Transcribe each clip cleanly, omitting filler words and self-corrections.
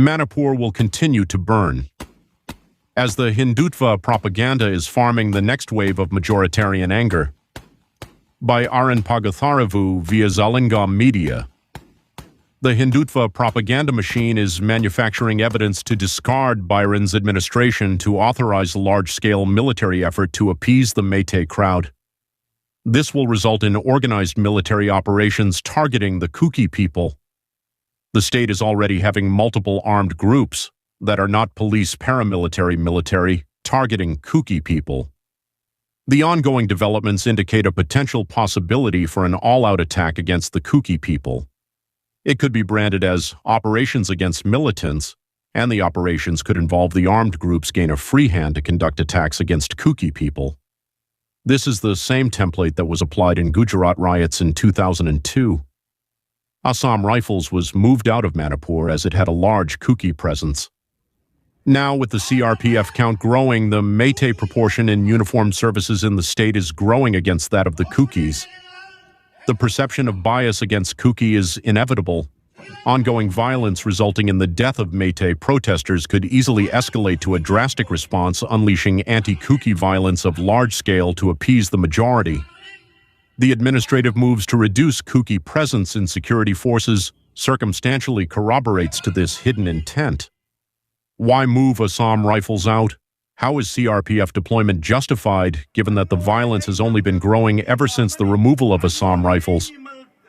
Manipur will continue to burn. As the Hindutva propaganda is farming the next wave of majoritarian anger. By Arun Pagatharavu via Zalengam Media. The Hindutva propaganda machine is manufacturing evidence to discard Byron's administration to authorize a large-scale military effort to appease the Meitei crowd. This will result in organized military operations targeting the Kuki people. The state is already having multiple armed groups that are not police military targeting Kuki people. The ongoing developments indicate a potential possibility for an all-out attack against the Kuki people. It could be branded as operations against militants, and the operations could involve the armed groups gain a free hand to conduct attacks against Kuki people. This is the same template that was applied in Gujarat riots in 2002. Assam Rifles was moved out of Manipur as it had a large Kuki presence. Now, with the CRPF count growing, the Meitei proportion in uniformed services in the state is growing against that of the Kukis. The perception of bias against Kuki is inevitable. Ongoing violence resulting in the death of Meitei protesters could easily escalate to a drastic response, unleashing anti-Kuki violence of large scale to appease the majority. The administrative moves to reduce Kuki presence in security forces circumstantially corroborates to this hidden intent. Why move Assam Rifles out? How is CRPF deployment justified, given that the violence has only been growing ever since the removal of Assam Rifles?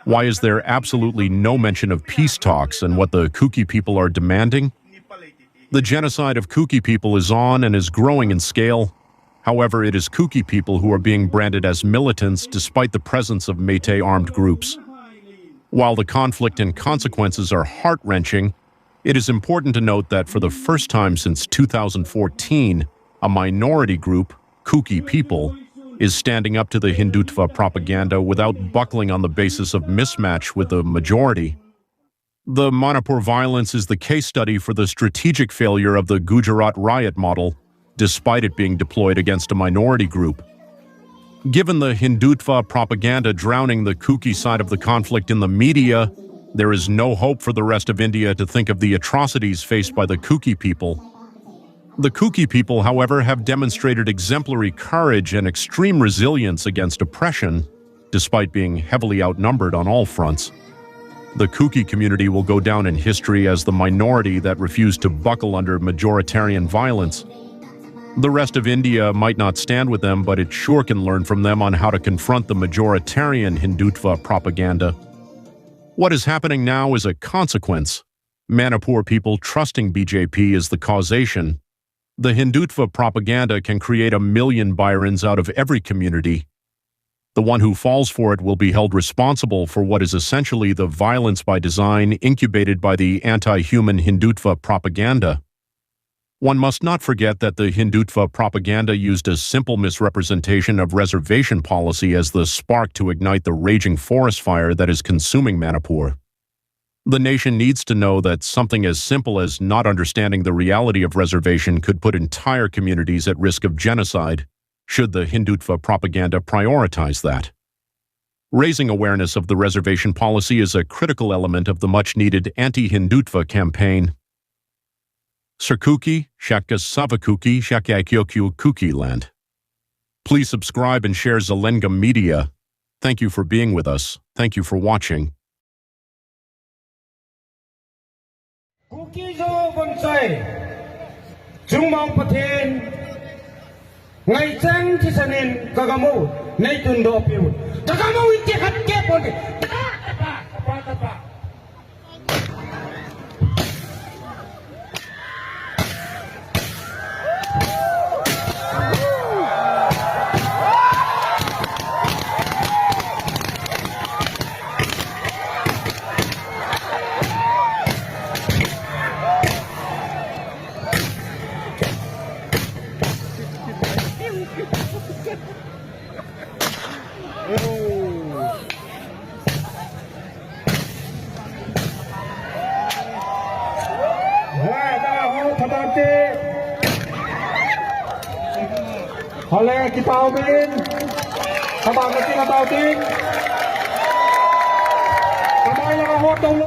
Why is there absolutely no mention of peace talks and what the Kuki people are demanding? The genocide of Kuki people is on and is growing in scale. However, it is Kuki people who are being branded as militants despite the presence of Meitei armed groups. While the conflict and consequences are heart-wrenching, it is important to note that for the first time since 2014, a minority group, Kuki people, is standing up to the Hindutva propaganda without buckling on the basis of mismatch with the majority. The Manipur violence is the case study for the strategic failure of the Gujarat riot model, despite it being deployed against a minority group. Given the Hindutva propaganda drowning the Kuki side of the conflict in the media, there is no hope for the rest of India to think of the atrocities faced by the Kuki people. The Kuki people, however, have demonstrated exemplary courage and extreme resilience against oppression, despite being heavily outnumbered on all fronts. The Kuki community will go down in history as the minority that refused to buckle under majoritarian violence. The rest of India might not stand with them, but it sure can learn from them on how to confront the majoritarian Hindutva propaganda. What is happening now is a consequence. Manipur people trusting BJP is the causation. The Hindutva propaganda can create 1 million Byrons out of every community. The one who falls for it will be held responsible for what is essentially the violence by design incubated by the anti-human Hindutva propaganda. One must not forget that the Hindutva propaganda used a simple misrepresentation of reservation policy as the spark to ignite the raging forest fire that is consuming Manipur. The nation needs to know that something as simple as not understanding the reality of reservation could put entire communities at risk of genocide, should the Hindutva propaganda prioritize that. Raising awareness of the reservation policy is a critical element of the much-needed anti-Hindutva campaign. Sarkuki, Shaka Savakuki, Shakakyokyu Kuki land. Please subscribe and share Zalengam Media. Thank you for being with us. Thank you for watching. Kukis o bonsai, jumang patin, ngay chang tisanin kagamu, nay tundo piu, kagamu iti hatke poni, tapa. Oleh kita umin, sabang kita tautin, kamay lang ako